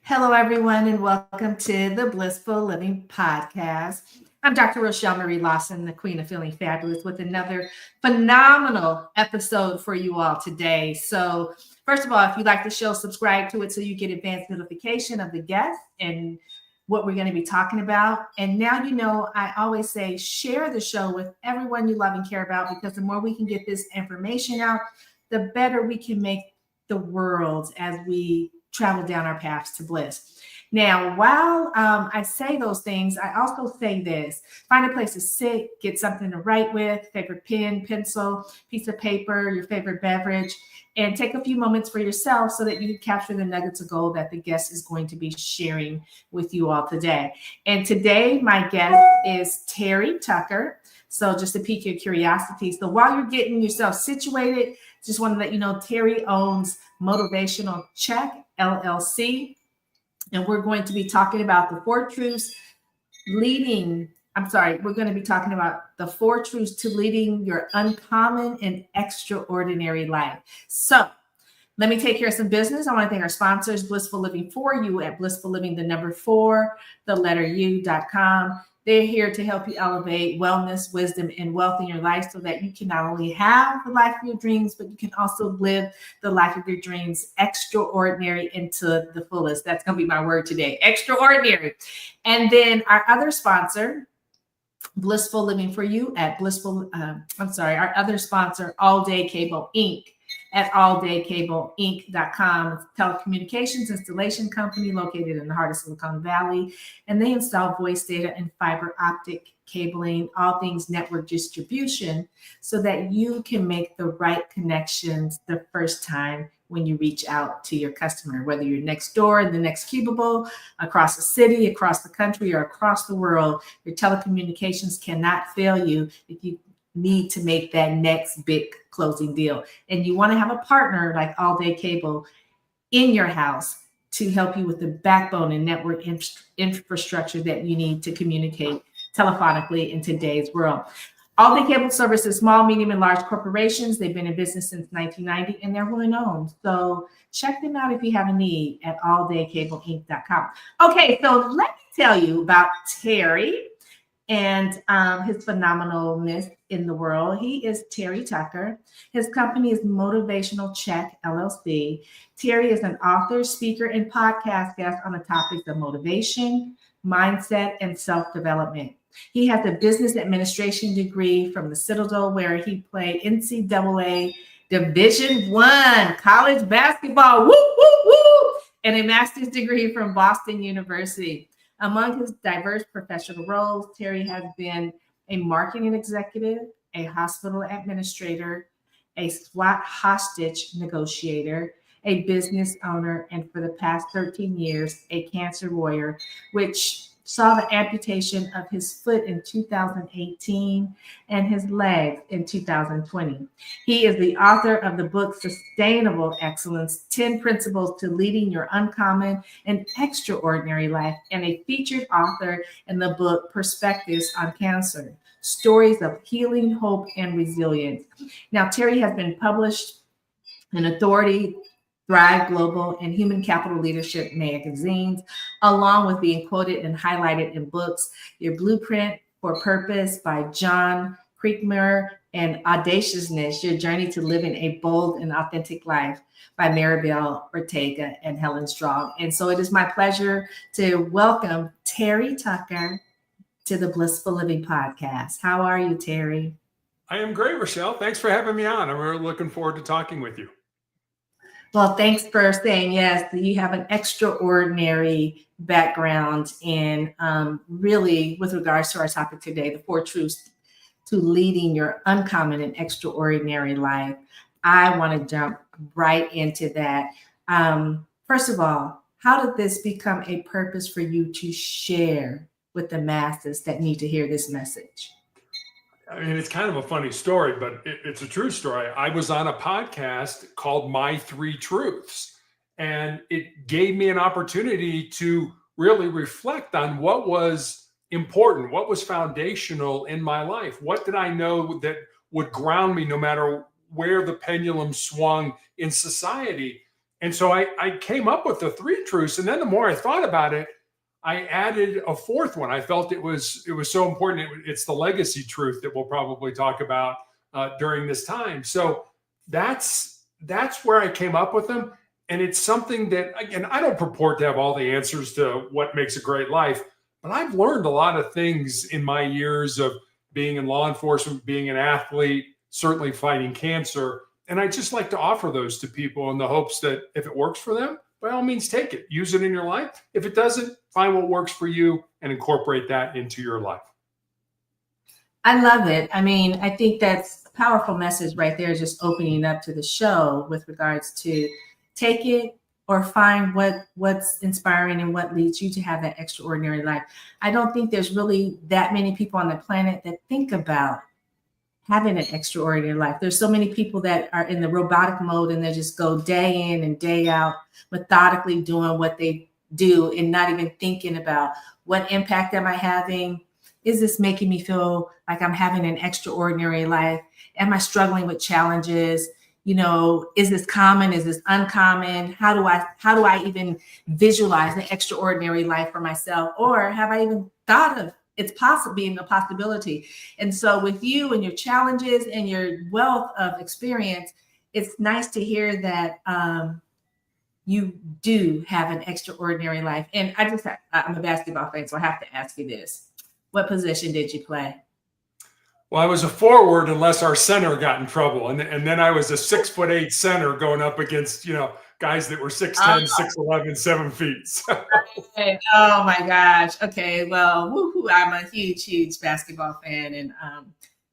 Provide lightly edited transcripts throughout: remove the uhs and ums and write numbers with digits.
Hello, everyone, and welcome to the Blissful Living Podcast. I'm Dr. Rochel Marie Lawson, the Queen of Feeling Fabulous, with another phenomenal episode for you all today. So, first of all, if you like the show, subscribe to it so you get advanced notification of the guests and what we're going to be talking about. And now you know, I always say share the show with everyone you love and care about, because the more we can get this information out, the better we can make the world as we travel down our paths to bliss. Now, while I say those things, I also say this: find a place to sit, get something to write with, favorite pen, pencil, piece of paper, your favorite beverage, and take a few moments for yourself so that you can capture the nuggets of gold that the guest is going to be sharing with you all today. And today, my guest is Terry Tucker. So just to pique your curiosity, so while you're getting yourself situated, just want to let you know Terry owns Motivational Check LLC. And we're going to be talking about the four truths we're going to be talking about the four truths to leading your uncommon and extraordinary life. So let me take care of some business. I want to thank our sponsors, Blissful Living for You at Blissful Living, the number 4, the letter U.com. They're here to help you elevate wellness, wisdom, and wealth in your life so that you can not only have the life of your dreams, but you can also live the life of your dreams extraordinary and to the fullest. That's going to be my word today, extraordinary. And then our other sponsor, Blissful Living for You at our other sponsor, All Day Cable Inc. at alldaycableinc.com. It's a telecommunications installation company located in the heart of Silicon Valley, and they install voice data and fiber optic cabling, all things network distribution, so that you can make the right connections the first time when you reach out to your customer, whether you're next door in the next cubicle, across the city, across the country, or across the world. Your telecommunications cannot fail you if you need to make that next big closing deal. And you want to have a partner like All Day Cable in your house to help you with the backbone and network infrastructure that you need to communicate telephonically in today's world. All Day Cable services small, medium, and large corporations. They've been in business since 1990, and they're women owned. So check them out if you have a need at alldaycableinc.com. Okay, so let me tell you about Terry and his phenomenalness in the world. He is Terry Tucker. His company is Motivational Check LLC. Terry is an author, speaker, and podcast guest on the topics of motivation, mindset, and self-development. He has a business administration degree from the Citadel, where he played NCAA Division I college basketball, woo, woo, woo, and a master's degree from Boston University. Among his diverse professional roles, Terry has been a marketing executive, a hospital administrator, a SWAT hostage negotiator, a business owner, and for the past 13 years, a cancer warrior, which saw the amputation of his foot in 2018 and his legs in 2020. He is the author of the book Sustainable Excellence: 10 Principles to Leading Your Uncommon and Extraordinary Life, and a featured author in the book Perspectives on Cancer: Stories of Healing, Hope, and Resilience. Now, Terry has been published in Authority, Thrive Global, and Human Capital Leadership magazines, along with being quoted and highlighted in books: Your Blueprint for Purpose by John Creekmur, and Audaciousness: Your Journey to Living a Bold and Authentic Life by Maribel Ortega and Helen Strong. And so it is my pleasure to welcome Terry Tucker to the Blissful Living Podcast. How are you, Terry? I am great, Rochelle. Thanks for having me on. I'm really looking forward to talking with you. Well, thanks for saying yes. You have an extraordinary background in really, with regards to our topic today, the 4 truths to leading your uncommon and extraordinary life. I want to jump right into that. First of all, how did this become a purpose for you to share with the masses that need to hear this message? I mean, it's kind of a funny story, but it's a true story. I was on a podcast called My 3 Truths, and it gave me an opportunity to really reflect on what was important, what was foundational in my life. What did I know that would ground me no matter where the pendulum swung in society? And so I came up with the 3 truths. And then the more I thought about it, I added a 4th one. I felt it was so important. It's the legacy truth that we'll probably talk about during this time. So that's where I came up with them. And it's something that, again, I don't purport to have all the answers to what makes a great life, but I've learned a lot of things in my years of being in law enforcement, being an athlete, certainly fighting cancer. And I just like to offer those to people in the hopes that if it works for them, by all means, take it, use it in your life. If it doesn't, find what works for you and incorporate that into your life. I love it. I mean, I think that's a powerful message right there, just opening up to the show with regards to take it or find what's inspiring and what leads you to have that extraordinary life. I don't think there's really that many people on the planet that think about having an extraordinary life. There's so many people that are in the robotic mode and they just go day in and day out, methodically doing what they do and not even thinking about what impact am I having? Is this making me feel like I'm having an extraordinary life? Am I struggling with challenges? You know, is this common? Is this uncommon? How do I even visualize the extraordinary life for myself? Or have I even thought of it's possible being a possibility? And so with you and your challenges and your wealth of experience, it's nice to hear that you do have an extraordinary life. And I'm a basketball fan, so I have to ask you this. What position did you play? Well, I was a forward unless our center got in trouble. And then I was a 6'8" center going up against, guys that were 6'10", 6'11", 7 feet. So. Oh my gosh. Okay. Well, woohoo, I'm a huge basketball fan, and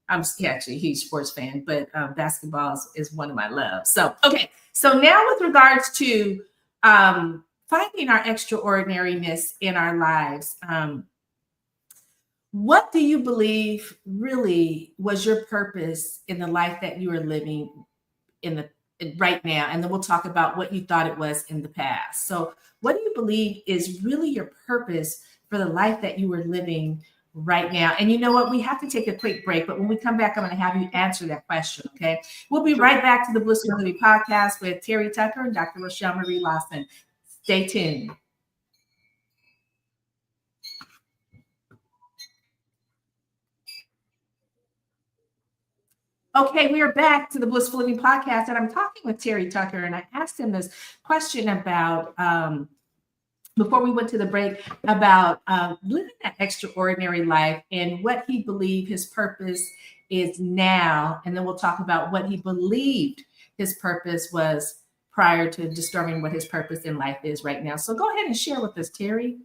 I'm actually a huge sports fan, but basketball is one of my loves. So, okay. So now with regards to finding our extraordinariness in our lives, what do you believe really was your purpose in the life that you are living right now? And then we'll talk about what you thought it was in the past. So what do you believe is really your purpose for the life that you are living right now? And you know what? We have to take a quick break, but when we come back, I'm going to have you answer that question. Okay. We'll be right back to the Blissful Living Podcast with Terry Tucker and Dr. Rochel Marie Lawson. Stay tuned. Okay, we are back to the Blissful Living Podcast, and I'm talking with Terry Tucker, and I asked him this question about, before we went to the break, about living that extraordinary life and what he believed his purpose is now. And then we'll talk about what he believed his purpose was prior to discovering what his purpose in life is right now. So go ahead and share with us, Terry.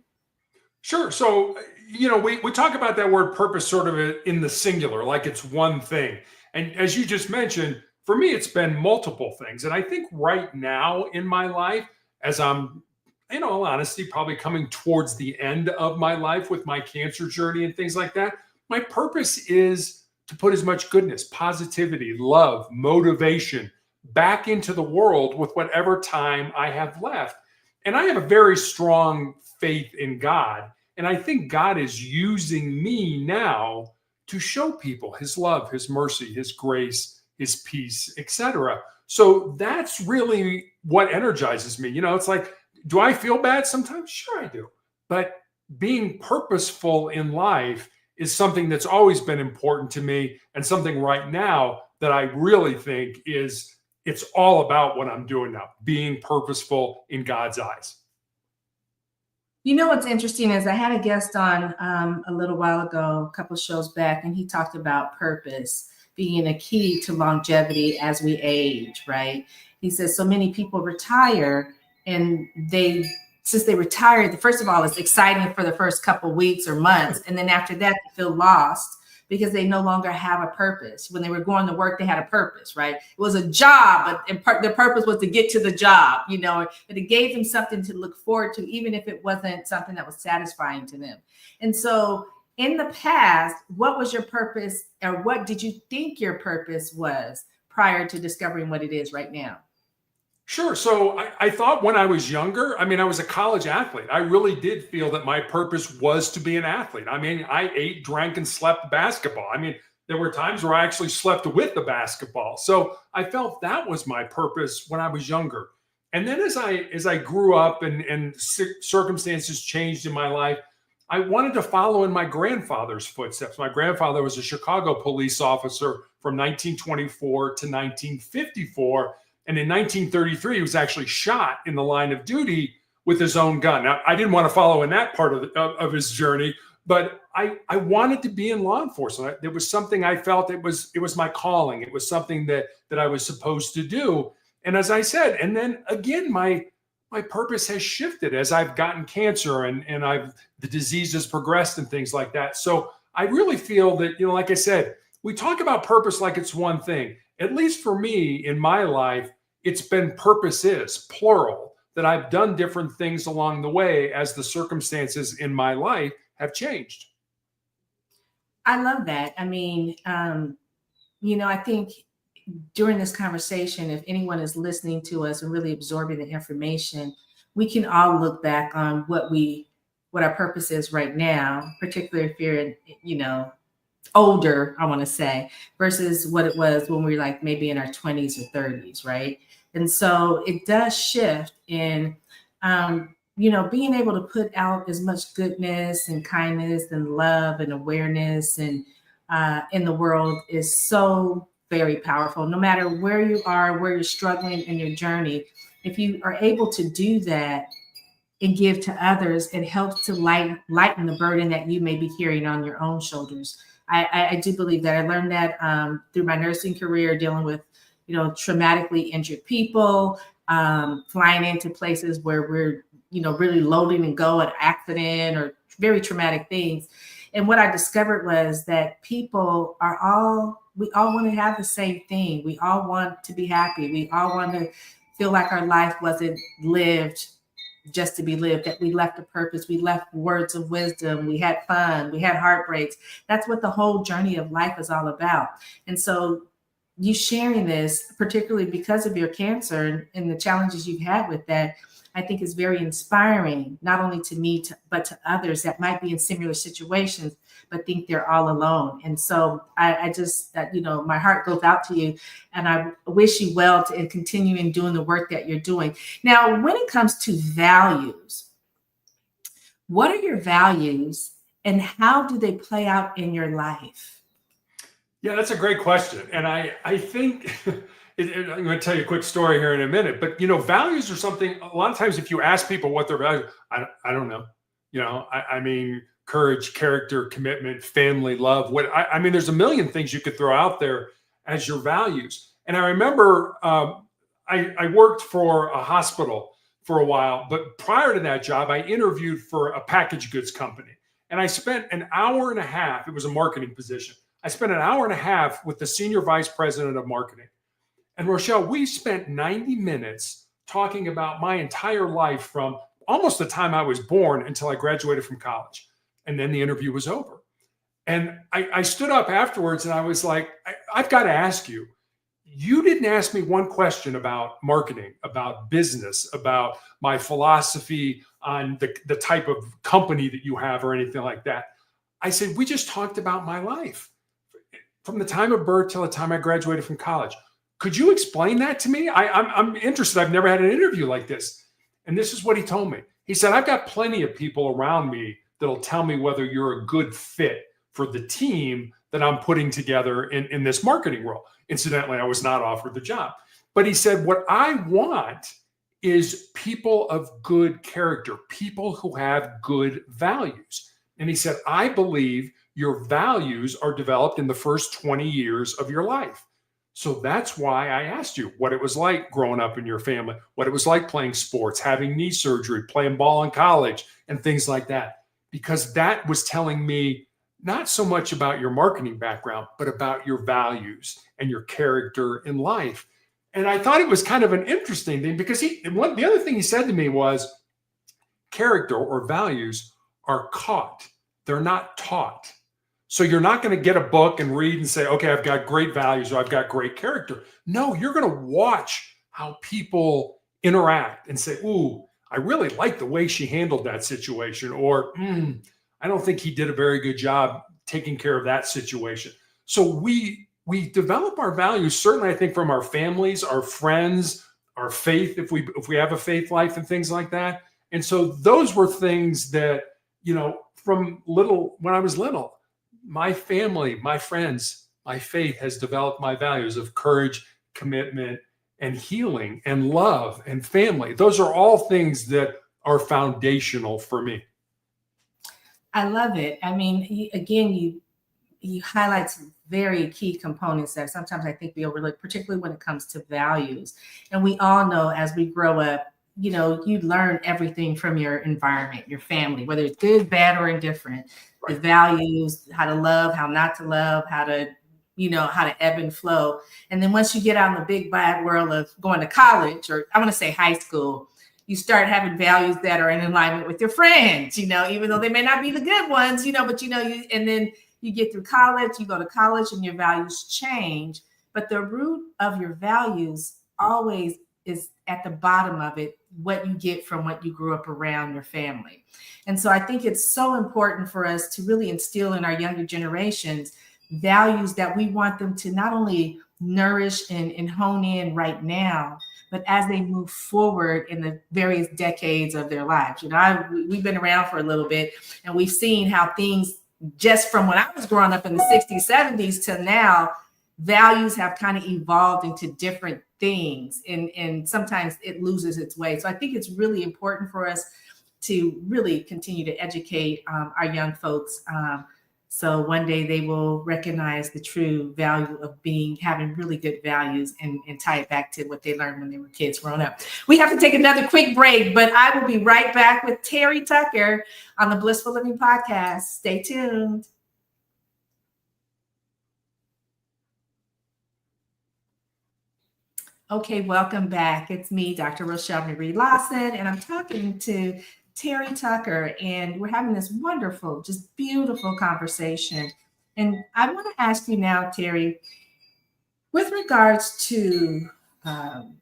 Sure. So, we talk about that word purpose sort of in the singular, like it's one thing. And as you just mentioned, for me, it's been multiple things. And I think right now in my life, as I'm, in all honesty, probably coming towards the end of my life with my cancer journey and things like that, my purpose is to put as much goodness, positivity, love, motivation back into the world with whatever time I have left. And I have a very strong faith in God. And I think God is using me now to show people his love, his mercy, his grace, his peace, etc. So that's really what energizes me. It's like, do I feel bad sometimes? Sure I do. But being purposeful in life is something that's always been important to me, and something right now that I really think it's all about what I'm doing now, being purposeful in God's eyes. You know what's interesting is I had a guest on a little while ago, a couple of shows back, and he talked about purpose being a key to longevity as we age, right? He says so many people retire, and since they retire, first of all, it's exciting for the first couple of weeks or months, and then after that, they feel lost because they no longer have a purpose. When they were going to work, they had a purpose, right? It was a job, but their purpose was to get to the job, but it gave them something to look forward to, even if it wasn't something that was satisfying to them. And so in the past, what was your purpose, or what did you think your purpose was prior to discovering what it is right now? Sure. So I thought when I was younger, I was a college athlete. I really did feel that my purpose was to be an athlete. I ate, drank, and slept basketball. There were times where I actually slept with the basketball. So I felt that was my purpose when I was younger. And then as I grew up and circumstances changed in my life, I wanted to follow in my grandfather's footsteps. My grandfather was a Chicago police officer from 1924 to 1954. And in 1933, he was actually shot in the line of duty with his own gun. Now, I didn't want to follow in that part of his journey, but I wanted to be in law enforcement. It was something I felt it was my calling. It was something that I was supposed to do. And as I said, and then again, my purpose has shifted as I've gotten cancer and the disease has progressed and things like that. So I really feel that, like I said, we talk about purpose like it's one thing. At least for me in my life, it's been purposes, plural, that I've done different things along the way as the circumstances in my life have changed. I love that. I mean, I think during this conversation, if anyone is listening to us and really absorbing the information, we can all look back on what our purpose is right now, particularly if you're, older, I want to say, versus what it was when we were like maybe in our 20s or 30s, right? And so it does shift in, being able to put out as much goodness and kindness and love and awareness and in the world is so very powerful. No matter where you are, where you're struggling in your journey, if you are able to do that and give to others, it helps to lighten the burden that you may be carrying on your own shoulders. I do believe that. I learned that through my nursing career, dealing with, traumatically injured people, flying into places where we're, really loading and go at accident or very traumatic things. And what I discovered was that we all want to have the same thing. We all want to be happy. We all want to feel like our life wasn't lived just to be lived, that we left a purpose, we left words of wisdom, we had fun, we had heartbreaks. That's what the whole journey of life is all about. And so you sharing this, particularly because of your cancer and the challenges you've had with that, I think is very inspiring, not only to me, but to others that might be in similar situations, but think they're all alone. And so I just, my heart goes out to you and I wish you well in continuing doing the work that you're doing. Now, when it comes to values, what are your values and how do they play out in your life? Yeah, that's a great question. And I think I'm going to tell you a quick story here in a minute, but values are something, a lot of times if you ask people what their values, I don't know, I mean, courage, character, commitment, family, love, there's a million things you could throw out there as your values. And I remember I worked for a hospital for a while, but prior to that job, I interviewed for a packaged goods company. And I spent an hour and a half, it was a marketing position. I spent an hour and a half with the senior vice president of marketing. And Rochel, we spent 90 minutes talking about my entire life from almost the time I was born until I graduated from college. And then the interview was over. And I stood up afterwards and I was like, I've got to ask you, you didn't ask me one question about marketing, about business, about my philosophy on the type of company that you have or anything like that. I said, we just talked about my life from the time of birth till the time I graduated from college. Could you explain that to me? I'm interested. I've never had an interview like this. And this is what he told me. He said, I've got plenty of people around me that'll tell me whether you're a good fit for the team that I'm putting together in this marketing role. Incidentally, I was not offered the job. But he said, what I want is people of good character, people who have good values. And he said, I believe your values are developed in the first 20 years of your life. So that's why I asked you what it was like growing up in your family, what it was like playing sports, having knee surgery, playing ball in college, and things like that. Because that was telling me not so much about your marketing background, but about your values and your character in life. And I thought it was kind of an interesting thing because the other thing he said to me was character or values are caught. They're not taught. So you're not going to get a book and read and say, okay, I've got great values or I've got great character. No, you're going to watch how people interact and say, ooh, I really like the way she handled that situation. Or I don't think he did a very good job taking care of that situation. So we develop our values, certainly I think from our families, our friends, our faith, if we have a faith life and things like that. And so those were things that, from when I was little, my family, my friends, my faith has developed my values of courage, commitment, and healing, and love, and family. Those are all things that are foundational for me. I love it. I mean, you highlight some very key components there. Sometimes I think we overlook, particularly when it comes to values. And we all know as we grow up, you learn everything from your environment, your family, whether it's good, bad, or indifferent. Right. The values, how to love, how not to love, how to ebb and flow. And then once you get out in the big bad world of going to college, or I want to say high school, you start having values that are in alignment with your friends, even though they may not be the good ones, but and then you get through college, you go to college and your values change, but the root of your values always is at the bottom of it, what you get from what you grew up around your family. And so I think it's so important for us to really instill in our younger generations values that we want them to not only nourish and hone in right now, but as they move forward in the various decades of their lives. We've been around for a little bit, and we've seen how things, just from when I was growing up in the 60s, 70s to now, values have kind of evolved into different things, and sometimes it loses its way. So I think it's really important for us to really continue to educate our young folks, so one day they will recognize the true value of having really good values and tie it back to what they learned when they were kids growing up. We have to take another quick break, but I will be right back with Terry Tucker on the Blissful Living Podcast. Stay tuned. Okay, welcome back. It's me, Dr. Rochel Marie Lawson, and I'm talking to Terry Tucker, and we're having this wonderful, just beautiful conversation. And I want to ask you now, Terry, with regards to everything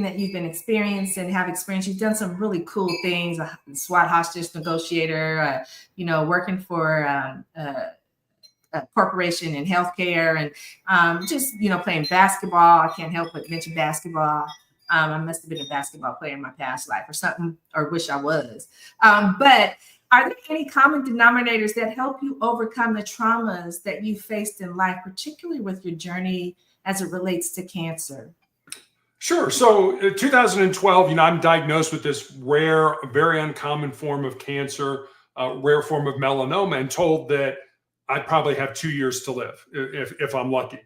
that you've been experienced and have experienced, you've done some really cool things, a SWAT Hostage Negotiator, working for a corporation in healthcare, and playing basketball. I can't help but mention basketball. I must have been a basketball player in my past life or something, or wish I was. But are there any common denominators that help you overcome the traumas that you faced in life, particularly with your journey as it relates to cancer? Sure. So in 2012, I'm diagnosed with this rare, very uncommon form of cancer, rare form of melanoma, and told that I'd probably have 2 years to live if I'm lucky.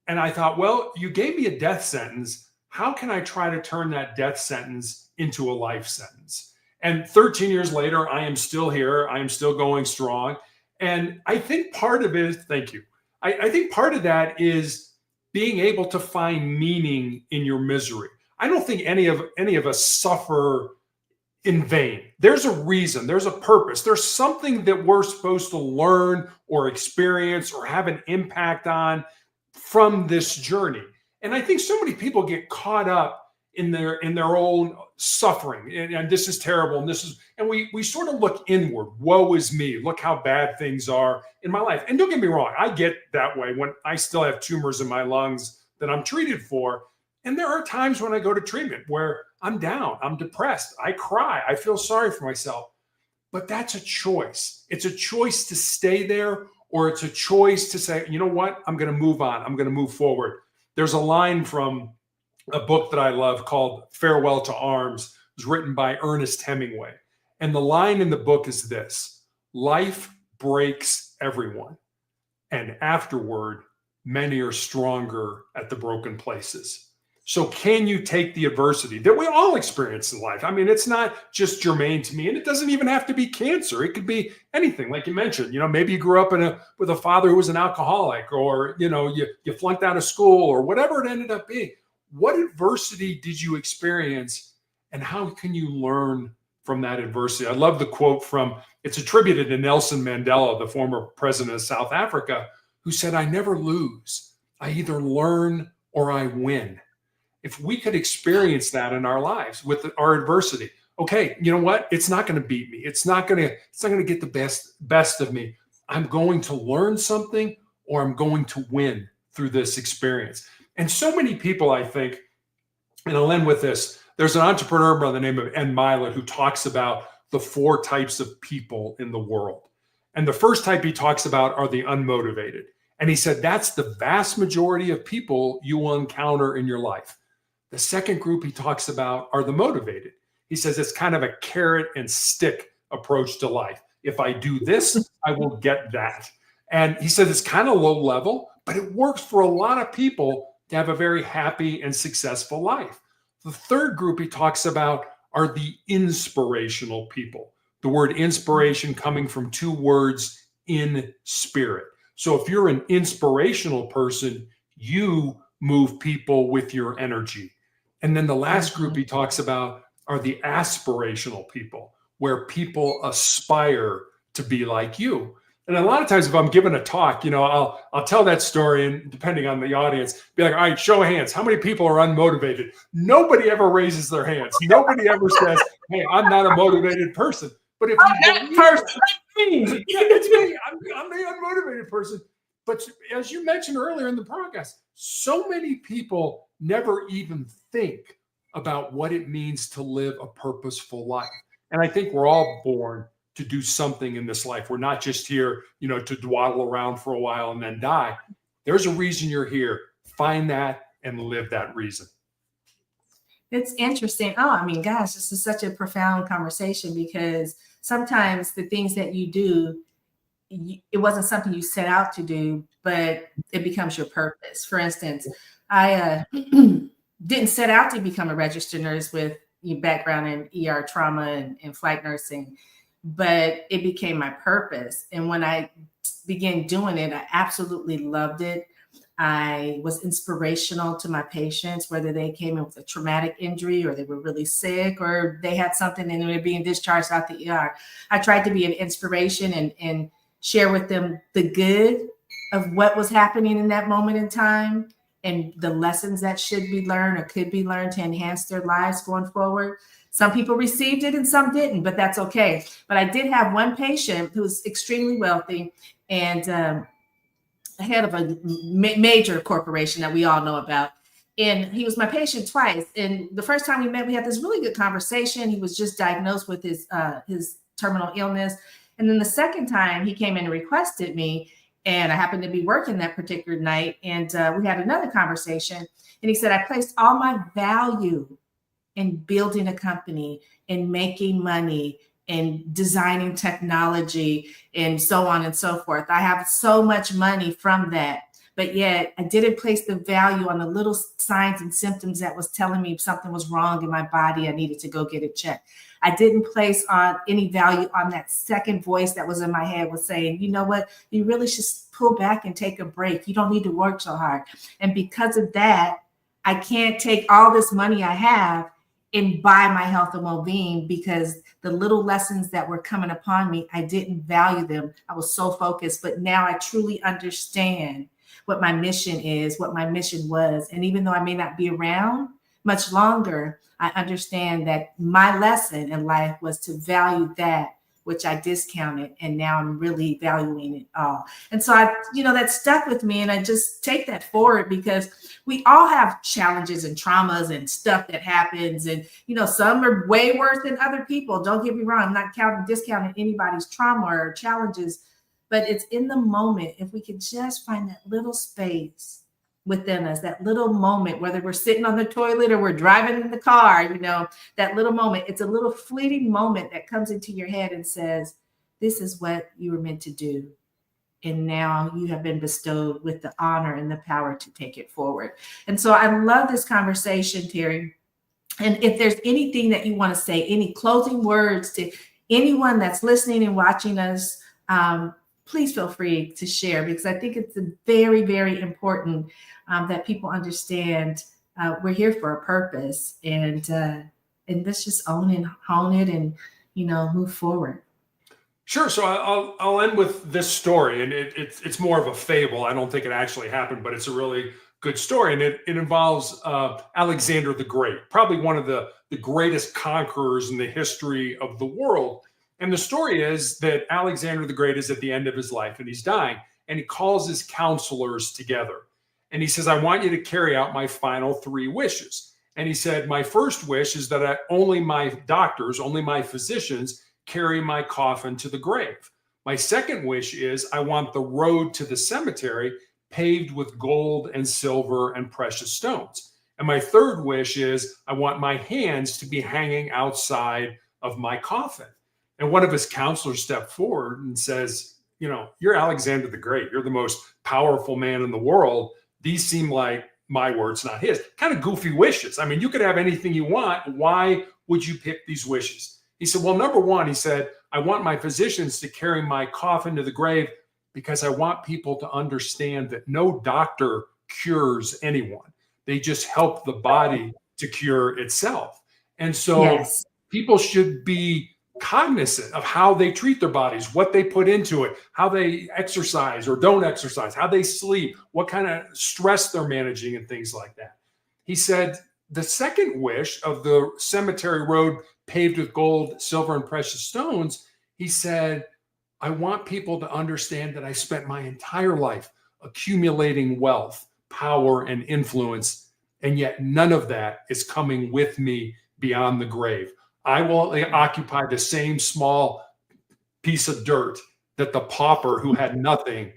And I thought, well, you gave me a death sentence. How can I try to turn that death sentence into a life sentence? And 13 years later, I am still here. I am still going strong. And I think part of it, thank you. I think part of that is being able to find meaning in your misery. I don't think any of us suffer in vain. There's a reason, there's a purpose, there's something that we're supposed to learn or experience or have an impact on from this journey. And I think so many people get caught up in their own suffering, and this is terrible, and we sort of look inward. Woe is me. Look how bad things are in my life. And don't get me wrong, I get that way when I still have tumors in my lungs that I'm treated for. And there are times when I go to treatment where I'm down, I'm depressed, I cry, I feel sorry for myself. But that's a choice. It's a choice to stay there, or it's a choice to say, you know what, I'm going to move on. I'm going to move forward. There's a line from a book that I love called Farewell to Arms. It was written by Ernest Hemingway. And the line in the book is this: life breaks everyone, and afterward, many are stronger at the broken places. So can you take the adversity that we all experience in life? I mean, it's not just germane to me, and it doesn't even have to be cancer. It could be anything, like you mentioned. Maybe you grew up with a father who was an alcoholic, or you flunked out of school, or whatever it ended up being. What adversity did you experience, and how can you learn from that adversity? I love the quote it's attributed to Nelson Mandela, the former president of South Africa, who said, "I never lose. I either learn or I win." If we could experience that in our lives with our adversity, okay, you know what? It's not going to beat me. It's not going to get the best of me. I'm going to learn something, or I'm going to win through this experience. And so many people, I think, And I'll end with this. There's an entrepreneur by the name of Ed Mylett who talks about the 4 types of people in the world. And the first type he talks about are the unmotivated. And he said that's the vast majority of people you will encounter in your life. The second group he talks about are the motivated. He says it's kind of a carrot and stick approach to life. If I do this, I will get that. And he said it's kind of low level, but it works for a lot of people to have a very happy and successful life. The third group he talks about are the inspirational people. The word inspiration coming from 2 words, in spirit. So if you're an inspirational person, you move people with your energy. And then the last group he talks about are the aspirational people, where people aspire to be like you. And a lot of times if I'm giving a talk, I'll tell that story, and depending on the audience, be like, all right, show of hands. How many people are unmotivated? Nobody ever raises their hands. Nobody ever says, hey, I'm not a motivated person. But if you believe, it's me. I'm the unmotivated person. But as you mentioned earlier in the podcast, so many people never even think about what it means to live a purposeful life. And I think we're all born to do something in this life. We're not just here, to dawdle around for a while and then die. There's a reason you're here. Find that and live that reason. It's interesting. Oh, I mean, gosh, this is such a profound conversation, because sometimes the things that you do, it wasn't something you set out to do, but it becomes your purpose. For instance, I didn't set out to become a registered nurse with background in ER trauma and flight nursing, but it became my purpose. And when I began doing it, I absolutely loved it. I was inspirational to my patients, whether they came in with a traumatic injury or they were really sick or they had something and they were being discharged out the ER. I tried to be an inspiration and share with them the good of what was happening in that moment in time and the lessons that should be learned or could be learned to enhance their lives going forward. Some people received it and some didn't, but that's okay. But I did have one patient who was extremely wealthy and head of a major corporation that we all know about. And he was my patient twice. And the first time we met, we had this really good conversation. He was just diagnosed with his terminal illness. And then the second time he came in and requested me, and I happened to be working that particular night. And we had another conversation. And he said, I placed all my value in building a company and making money and designing technology and so on and so forth. I have so much money from that, but yet I didn't place the value on the little signs and symptoms that was telling me something was wrong in my body. I needed to go get it checked. I didn't place on any value on that second voice that was in my head was saying, you know what, you really should pull back and take a break. You don't need to work so hard. And because of that, I can't take all this money I have and buy my health and well-being, because the little lessons that were coming upon me, I didn't value them. I was so focused, but now I truly understand what my mission is, what my mission was. And even though I may not be around much longer, I understand that my lesson in life was to value that which I discounted. And now I'm really valuing it all. And so that stuck with me. And I just take that forward, because we all have challenges and traumas and stuff that happens. And, some are way worse than other people. Don't get me wrong. I'm not discounting anybody's trauma or challenges, but it's in the moment. If we could just find that little space within us, that little moment, whether we're sitting on the toilet or we're driving in the car, that little moment, it's a little fleeting moment that comes into your head and says, this is what you were meant to do. And now you have been bestowed with the honor and the power to take it forward. And so I love this conversation, Terry. And if there's anything that you want to say, any closing words to anyone that's listening and watching us, please feel free to share, because I think it's very, very important that people understand we're here for a purpose, and let's just own and hone it and, move forward. Sure. So I'll end with this story, and it's more of a fable. I don't think it actually happened, but it's a really good story. And it involves Alexander the Great, probably one of the greatest conquerors in the history of the world. And the story is that Alexander the Great is at the end of his life and he's dying, and he calls his counselors together. And he says, I want you to carry out my final 3 wishes. And he said, my first wish is that only my doctors, only my physicians carry my coffin to the grave. My second wish is I want the road to the cemetery paved with gold and silver and precious stones. And my third wish is I want my hands to be hanging outside of my coffin. And one of his counselors stepped forward and says, you're Alexander the Great. You're the most powerful man in the world. These seem like my words, not his. Kind of goofy wishes. I mean, you could have anything you want. Why would you pick these wishes? He said, well, number one, he said, I want my physicians to carry my coffin to the grave because I want people to understand that no doctor cures anyone. They just help the body to cure itself. And so people should be cognizant of how they treat their bodies, what they put into it, how they exercise or don't exercise, how they sleep, what kind of stress they're managing and things like that. He said the second wish of the cemetery road paved with gold, silver, and precious stones, he said, I want people to understand that I spent my entire life accumulating wealth, power, and influence, and yet none of that is coming with me beyond the grave. I will occupy the same small piece of dirt that the pauper who had nothing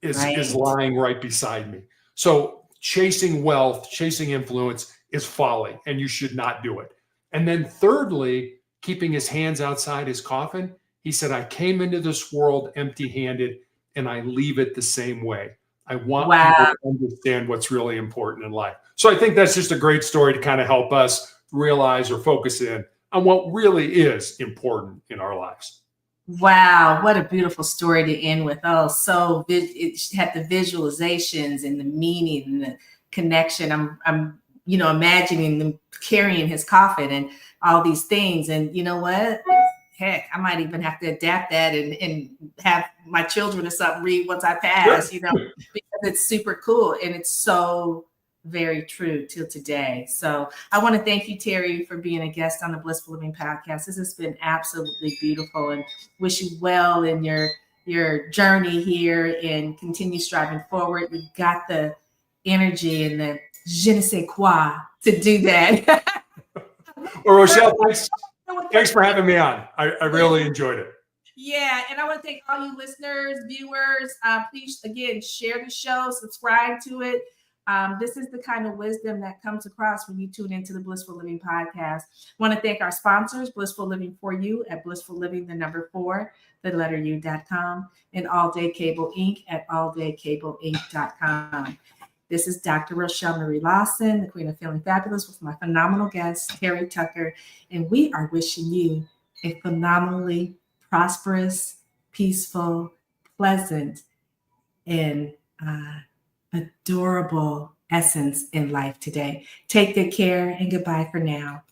is lying right beside me. So chasing wealth, chasing influence is folly, and you should not do it. And then thirdly, keeping his hands outside his coffin, he said, I came into this world empty-handed, and I leave it the same way. I want people to understand what's really important in life. So I think that's just a great story to kind of help us realize or focus in on what really is important in our lives. Wow, what a beautiful story to end with. Oh, so it had the visualizations and the meaning and the connection. I'm imagining them carrying his coffin and all these things. And you know what? Heck, I might even have to adapt that and have my children or something read once I pass, because it's super cool and it's so very true till today. So I want to thank you, Terry, for being a guest on the Blissful Living Podcast. This has been absolutely beautiful, and wish you well in your journey here and continue striving forward. You've got the energy and the je ne sais quoi to do that. Well, Rochel, thanks for having me on. I really enjoyed it. Yeah, and I want to thank all you listeners, viewers. Please, again, share the show, subscribe to it. This is the kind of wisdom that comes across when you tune into the Blissful Living Podcast. I want to thank our sponsors, Blissful Living for You at Blissful Living, 4, U.com, and All Day Cable Inc. at alldaycableinc.com. This is Dr. Rochel Marie Lawson, the Queen of Feeling Fabulous, with my phenomenal guest, Terry Tucker, and we are wishing you a phenomenally prosperous, peaceful, pleasant, and adorable essence in life today. Take good care and goodbye for now.